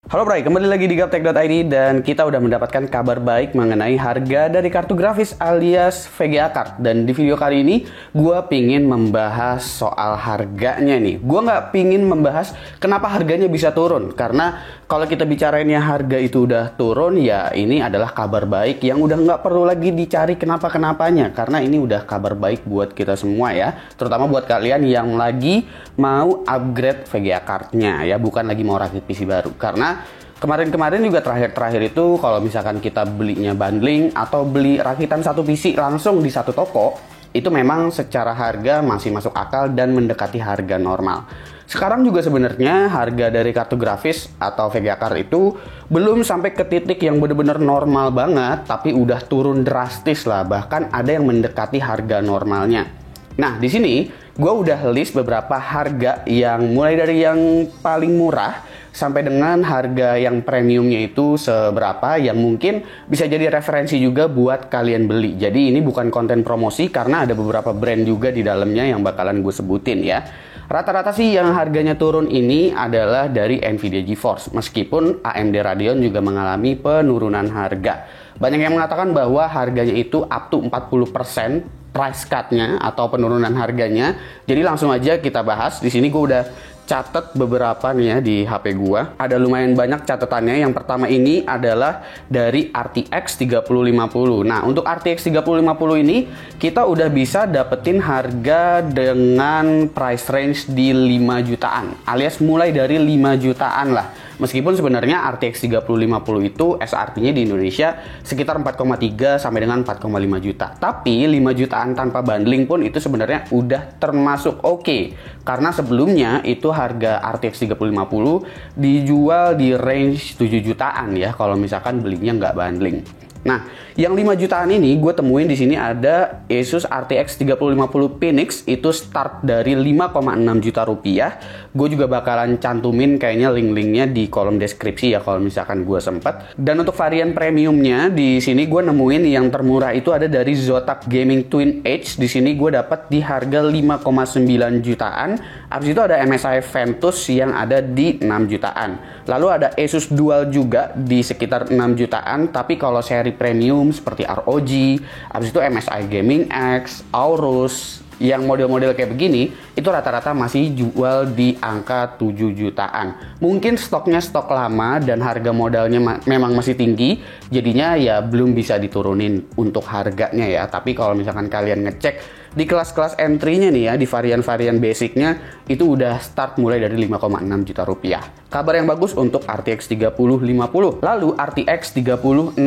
Halo Bray, kembali lagi di Gaptek.id dan kita udah mendapatkan kabar baik mengenai harga dari kartu grafis alias VGA Card. Dan di video kali ini gue pingin membahas soal harganya nih. Gue nggak pingin membahas kenapa harganya bisa turun, karena kalau kita bicarainnya harga itu udah turun, ya ini adalah kabar baik yang udah nggak perlu lagi dicari kenapa-kenapanya, karena ini udah kabar baik buat kita semua ya, terutama buat kalian yang lagi mau upgrade VGA Card-nya ya, bukan lagi mau rakit PC baru. Karena kemarin-kemarin juga terakhir itu kalau misalkan kita belinya bundling atau beli rakitan satu PC langsung di satu toko, itu memang secara harga masih masuk akal dan mendekati harga normal. Sekarang juga sebenarnya harga dari kartu grafis atau VGA Card itu belum sampai ke titik yang benar-benar normal banget, tapi udah turun drastis lah, bahkan ada yang mendekati harga normalnya. Nah, di sini gue udah list beberapa harga yang mulai dari yang paling murah sampai dengan harga yang premiumnya itu seberapa, yang mungkin bisa jadi referensi juga buat kalian beli. Jadi ini bukan konten promosi karena ada beberapa brand juga di dalamnya yang bakalan gue sebutin ya. Rata-rata sih yang harganya turun ini adalah dari Nvidia GeForce, meskipun AMD Radeon juga mengalami penurunan harga. Banyak yang mengatakan bahwa harganya itu up to 40% price cut-nya atau penurunan harganya. Jadi langsung aja kita bahas. Di sini gue udah catat beberapa nih ya di HP gua. Ada lumayan banyak catatannya. Yang pertama ini adalah dari RTX 3050. Nah, untuk RTX 3050 ini kita udah bisa dapetin harga dengan price range di 5 jutaan, alias mulai dari 5 jutaan lah. Meskipun sebenarnya RTX 3050 itu SRP-nya di Indonesia sekitar 4,3 sampai dengan 4,5 juta. Tapi 5 jutaan tanpa bundling pun itu sebenarnya udah termasuk oke. Karena sebelumnya itu harga RTX 3050 dijual di range 7 jutaan ya kalau misalkan belinya nggak bundling. Nah, yang 5 jutaan ini gue temuin di sini ada Asus RTX 3050 Phoenix, itu start dari 5,6 juta rupiah. Gue juga bakalan cantumin kayaknya link-linknya di kolom deskripsi ya kalau misalkan gue sempat. Dan untuk varian premiumnya di sini gue nemuin yang termurah itu ada dari Zotac Gaming Twin Edge. Di sini gue dapat di harga 5,9 jutaan. Habis itu ada MSI Ventus yang ada di 6 jutaan. Lalu ada Asus Dual juga di sekitar 6 jutaan, tapi kalau seri premium seperti ROG, habis itu MSI Gaming X, Aorus, yang model-model kayak begini itu rata-rata masih jual di angka 7 jutaan. Mungkin stoknya stok lama dan harga modalnya memang masih tinggi, jadinya ya belum bisa diturunin untuk harganya ya. Tapi kalau misalkan kalian ngecek di kelas-kelas entry-nya nih ya, di varian-varian basicnya itu udah start mulai dari 5,6 juta rupiah. Kabar yang bagus untuk RTX 3050. Lalu RTX 3060.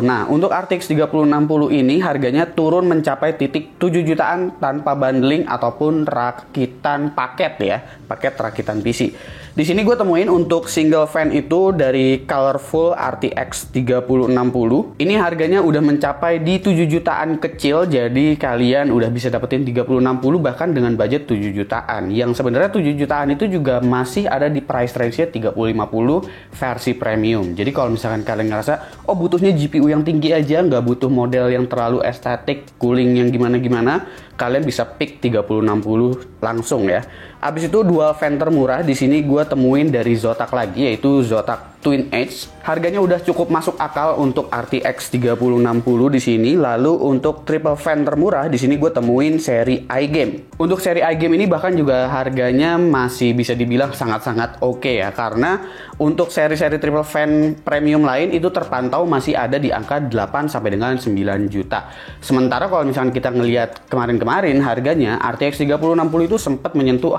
Nah, untuk RTX 3060 ini harganya turun mencapai titik 7 jutaan tanpa bundling ataupun rakitan paket ya, paket rakitan PC. Di sini gue temuin untuk single fan itu dari Colorful RTX 3060. Ini harganya udah mencapai di 7 jutaan kecil, jadi kalian udah bisa dapetin 3060 bahkan dengan budget 7 jutaan. Yang sebenarnya 7 jutaan itu juga masih ada di price range-nya 3050 versi premium. Jadi kalau misalkan kalian ngerasa, oh butuhnya GPU yang tinggi aja, nggak butuh model yang terlalu estetik, cooling yang gimana-gimana, kalian bisa pick 3060 langsung ya. Abis itu dual fan termurah di sini gue temuin dari Zotac lagi, yaitu Zotac Twin Edge. Harganya udah cukup masuk akal untuk RTX 3060 di sini. Lalu untuk triple fan termurah di sini gue temuin seri iGame. Untuk seri iGame ini bahkan juga harganya masih bisa dibilang sangat-sangat oke ya, karena untuk seri-seri triple fan premium lain itu terpantau masih ada di angka 8 sampai dengan 9 juta. Sementara kalau misalkan kita ngelihat kemarin-kemarin harganya RTX 3060 itu sempat menyentuh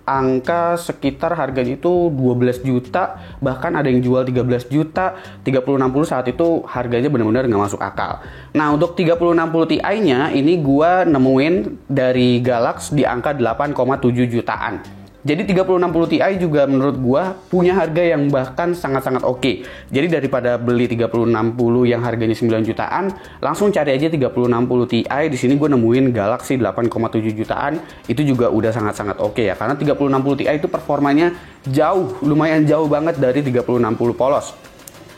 angka sekitar harganya itu 12 juta, bahkan ada yang jual 13 juta. 3060 saat itu harganya benar-benar nggak masuk akal. Nah, untuk 3060 Ti-nya ini gua nemuin dari Galax di angka 8,7 jutaan. Jadi 3060 Ti juga menurut gua punya harga yang bahkan sangat-sangat oke. Jadi daripada beli 3060 yang harganya 9 jutaan, langsung cari aja 3060 Ti. Di sini gua nemuin Galaxy 8,7 jutaan, itu juga udah sangat-sangat oke ya. Karena 3060 Ti itu performanya lumayan jauh banget dari 3060 polos.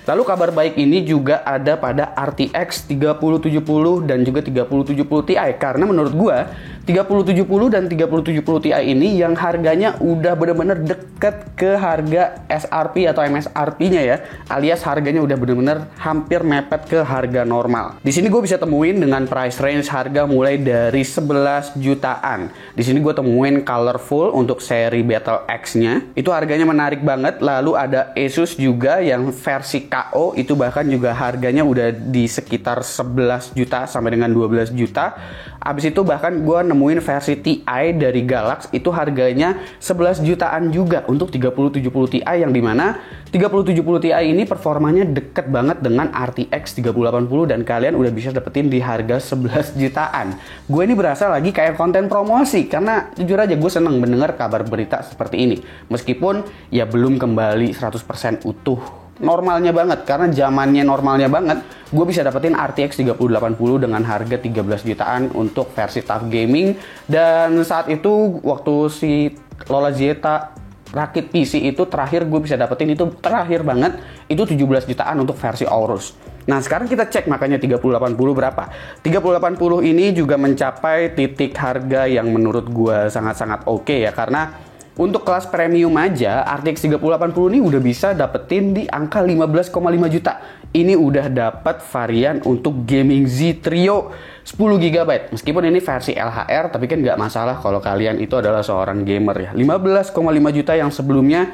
Lalu kabar baik ini juga ada pada RTX 3070 dan juga 3070 Ti, karena menurut gua 3070 dan 3070 Ti ini yang harganya udah bener-bener deket ke harga SRP atau MSRP-nya ya, alias harganya udah bener-bener hampir mepet ke harga normal. Di sini gue bisa temuin dengan price range harga mulai dari 11 jutaan. Di sini gue temuin colorful untuk seri Battle X-nya, itu harganya menarik banget. Lalu ada Asus juga yang versi KO, itu bahkan juga harganya udah di sekitar 11 juta sampai dengan 12 juta. Abis itu bahkan gue nemuin versi Ti dari Galax, itu harganya 11 jutaan juga untuk 3070 Ti, yang dimana 3070 Ti ini performanya deket banget dengan RTX 3080 dan kalian udah bisa dapetin di harga 11 jutaan. Gue ini berasa lagi kayak konten promosi, karena jujur aja gue seneng mendengar kabar berita seperti ini. Meskipun ya belum kembali 100% utuh normalnya banget, karena zamannya normalnya banget gue bisa dapetin RTX 3080 dengan harga 13 jutaan untuk versi tough gaming. Dan saat itu waktu si Lola Zeta rakit PC itu terakhir gue bisa dapetin, itu terakhir banget, itu 17 jutaan untuk versi Aorus. Nah sekarang kita cek makanya 3080 berapa. 3080 ini juga mencapai titik harga yang menurut gue sangat-sangat oke ya, karena untuk kelas premium aja, RTX 3080 ini udah bisa dapetin di angka 15,5 juta. Ini udah dapat varian untuk Gaming Z Trio 10 GB. Meskipun ini versi LHR, tapi kan nggak masalah kalau kalian itu adalah seorang gamer ya. 15,5 juta yang sebelumnya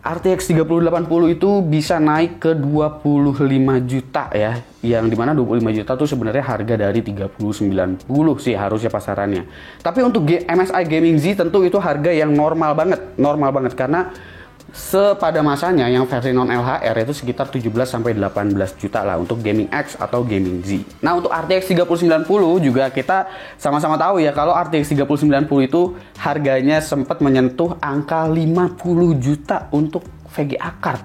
RTX 3080 itu bisa naik ke 25 juta ya. Yang dimana 25 juta tuh sebenarnya harga dari 3090 sih harusnya pasarannya. Tapi untuk MSI Gaming Z tentu itu harga yang normal banget karena pada masanya yang versi non LHR itu sekitar 17 sampai 18 juta lah untuk Gaming X atau Gaming Z. Nah, untuk RTX 3090 juga kita sama-sama tahu ya kalau RTX 3090 itu harganya sempat menyentuh angka 50 juta untuk VGA card.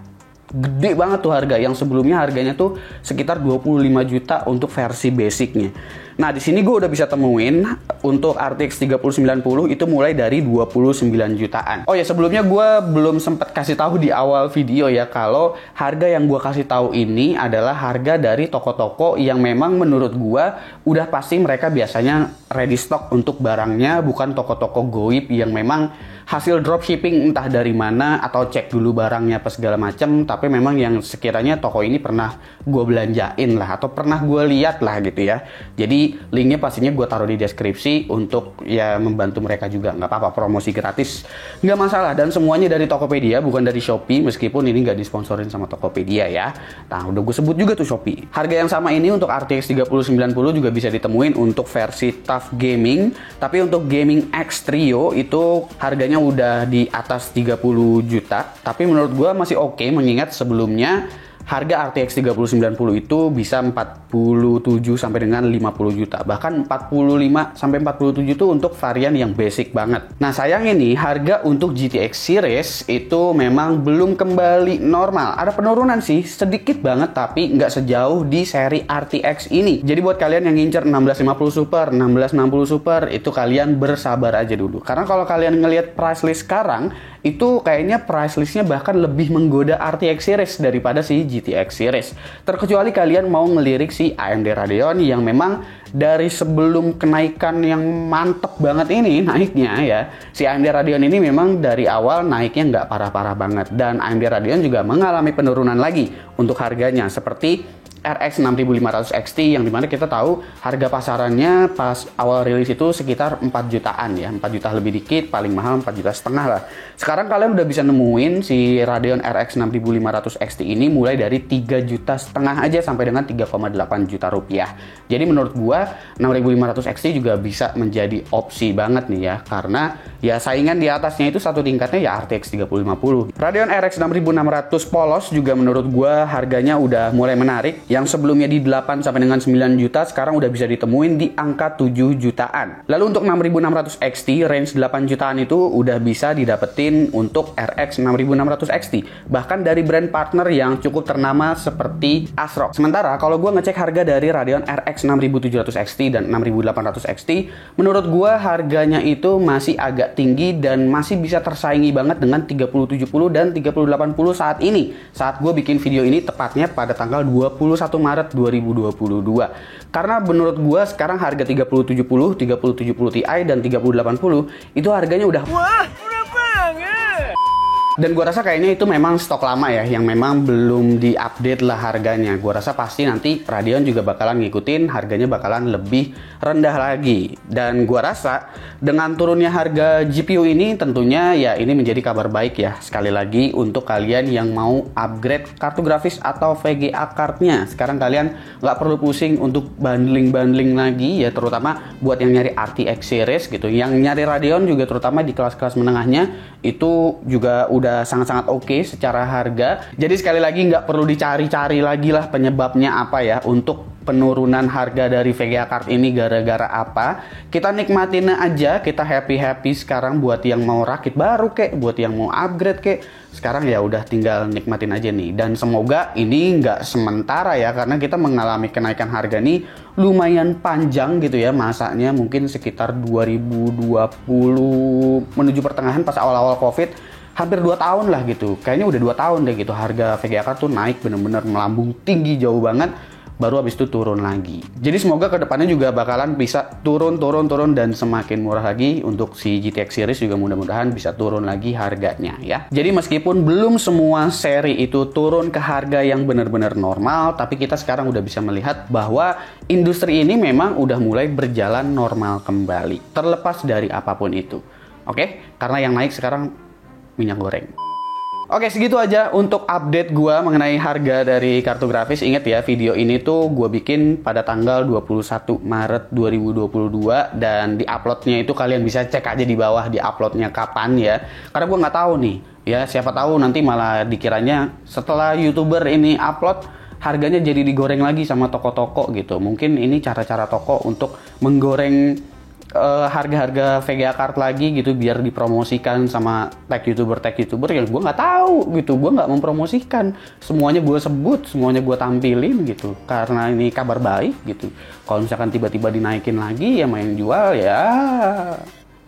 Gede banget tuh harga, yang sebelumnya harganya tuh sekitar 25 juta untuk versi basicnya. Nah di sini gue udah bisa temuin untuk RTX 3090 itu mulai dari 29 jutaan. Oh ya, sebelumnya gue belum sempat kasih tahu di awal video ya kalau harga yang gue kasih tahu ini adalah harga dari toko-toko yang memang menurut gue udah pasti mereka biasanya ready stock untuk barangnya, bukan toko-toko goib yang memang hasil dropshipping entah dari mana atau cek dulu barangnya apa segala macam, tapi memang yang sekiranya toko ini pernah gue belanjain lah atau pernah gue lihat lah gitu ya. Jadi linknya pastinya gue taruh di deskripsi untuk ya membantu mereka juga, nggak apa-apa, promosi gratis nggak masalah, dan semuanya dari Tokopedia bukan dari Shopee, meskipun ini nggak disponsorin sama Tokopedia ya. Nah udah gue sebut juga tuh Shopee. Harga yang sama ini untuk RTX 3090 juga bisa ditemuin untuk versi tough gaming, tapi untuk Gaming X Trio itu harganya udah di atas 30 juta, tapi menurut gue masih oke mengingat sebelumnya harga RTX 3090 itu bisa 47 sampai dengan 50 juta. Bahkan 45 sampai 47 itu untuk varian yang basic banget. Nah, sayangnya nih harga untuk GTX series itu memang belum kembali normal. Ada penurunan sih, sedikit banget tapi nggak sejauh di seri RTX ini. Jadi buat kalian yang ngincer 1650 Super, 1660 Super, itu kalian bersabar aja dulu. Karena kalau kalian ngelihat price list sekarang, itu kayaknya price listnya bahkan lebih menggoda RTX series daripada si GTX series. Terkecuali kalian mau ngelirik si AMD Radeon yang memang dari sebelum kenaikan yang mantep banget ini naiknya ya. Si AMD Radeon ini memang dari awal naiknya nggak parah-parah banget. Dan AMD Radeon juga mengalami penurunan lagi untuk harganya seperti RX 6500 XT yang dimana kita tahu harga pasarannya pas awal rilis itu sekitar 4 jutaan ya, 4 juta lebih dikit, paling mahal 4 juta setengah lah. Sekarang kalian udah bisa nemuin si Radeon RX 6500 XT ini mulai dari 3 juta setengah aja sampai dengan 3,8 juta rupiah. Jadi menurut gua 6500 XT juga bisa menjadi opsi banget nih ya, karena ya saingan di atasnya itu satu tingkatnya ya RTX 3050. Radeon RX 6600 polos juga menurut gua harganya udah mulai menarik. Yang sebelumnya di 8 sampai dengan 9 juta, sekarang udah bisa ditemuin di angka 7 jutaan. Lalu untuk 6600 XT, range 8 jutaan itu udah bisa didapetin untuk RX 6600 XT. Bahkan dari brand partner yang cukup ternama seperti ASRock. Sementara kalau gue ngecek harga dari Radeon RX 6700 XT dan 6800 XT, menurut gue harganya itu masih agak tinggi dan masih bisa tersaingi banget dengan 3070 dan 3080 saat ini. Saat gue bikin video ini tepatnya pada tanggal 21 Maret 2022. Karena menurut gue sekarang harga 3070, 3070 Ti dan 3080 itu harganya udah murah banget. Dan gue rasa kayaknya itu memang stok lama ya, yang memang belum diupdate lah harganya. Gue rasa pasti nanti Radeon juga bakalan ngikutin, harganya bakalan lebih rendah lagi. Dan gue rasa dengan turunnya harga GPU ini tentunya ya ini menjadi kabar baik ya. Sekali lagi untuk kalian yang mau upgrade kartu grafis atau VGA cardnya. Sekarang kalian nggak perlu pusing untuk bundling-bundling lagi ya, terutama buat yang nyari RTX series gitu. Yang nyari Radeon juga terutama di kelas-kelas menengahnya itu juga udah sangat-sangat oke secara harga. Jadi sekali lagi nggak perlu dicari-cari lagi lah penyebabnya apa ya untuk penurunan harga dari VGA card ini gara-gara apa. Kita nikmatin aja, kita happy-happy sekarang buat yang mau rakit baru kek, buat yang mau upgrade kek. Sekarang ya udah tinggal nikmatin aja nih. Dan semoga ini nggak sementara ya, karena kita mengalami kenaikan harga nih lumayan panjang gitu ya masanya, mungkin sekitar 2020 menuju pertengahan pas awal-awal COVID, hampir 2 tahun lah gitu. Kayaknya udah 2 tahun deh gitu harga VGA card tuh naik bener-bener melambung tinggi jauh banget, baru habis itu turun lagi. Jadi semoga kedepannya juga bakalan bisa turun dan semakin murah lagi. Untuk si GTX series juga mudah-mudahan bisa turun lagi harganya ya. Jadi meskipun belum semua seri itu turun ke harga yang benar-benar normal, tapi kita sekarang udah bisa melihat bahwa industri ini memang udah mulai berjalan normal kembali, terlepas dari apapun itu. Oke? Karena yang naik sekarang minyak goreng. Oke, segitu aja untuk update gua mengenai harga dari kartu grafis. Ingat ya, video ini tuh gua bikin pada tanggal 21 Maret 2022 dan di uploadnya itu kalian bisa cek aja di bawah di uploadnya kapan ya. Karena gua nggak tahu nih, ya siapa tahu nanti malah dikiranya setelah YouTuber ini upload harganya jadi digoreng lagi sama toko-toko gitu. Mungkin ini cara-cara toko untuk menggoreng harga-harga VGA card lagi gitu biar dipromosikan sama tag youtuber yang gue nggak tahu gitu. Gue nggak mempromosikan, semuanya gue sebut, semuanya gue tampilin gitu karena ini kabar baik gitu. Kalau misalkan tiba-tiba dinaikin lagi ya main jual ya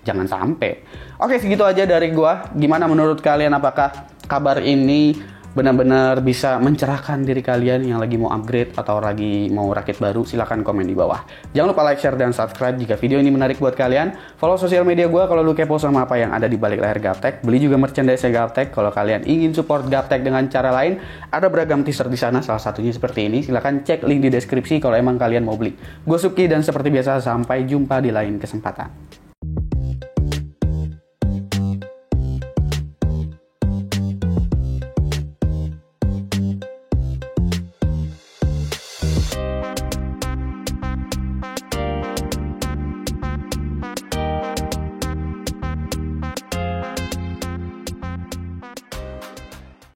jangan sampai. Oke, segitu aja dari gue. Gimana menurut kalian, apakah kabar ini benar-benar bisa mencerahkan diri kalian yang lagi mau upgrade atau lagi mau rakit baru? Silahkan komen di bawah. Jangan lupa like, share, dan subscribe jika video ini menarik buat kalian. Follow sosial media gue kalau lu kepo sama apa yang ada di balik layar Gaptek. Beli juga merchandise Gaptek kalau kalian ingin support Gaptek dengan cara lain. Ada beragam teaser di sana, salah satunya seperti ini. Silahkan cek link di deskripsi kalau emang kalian mau beli. Gue Suki dan seperti biasa sampai jumpa di lain kesempatan.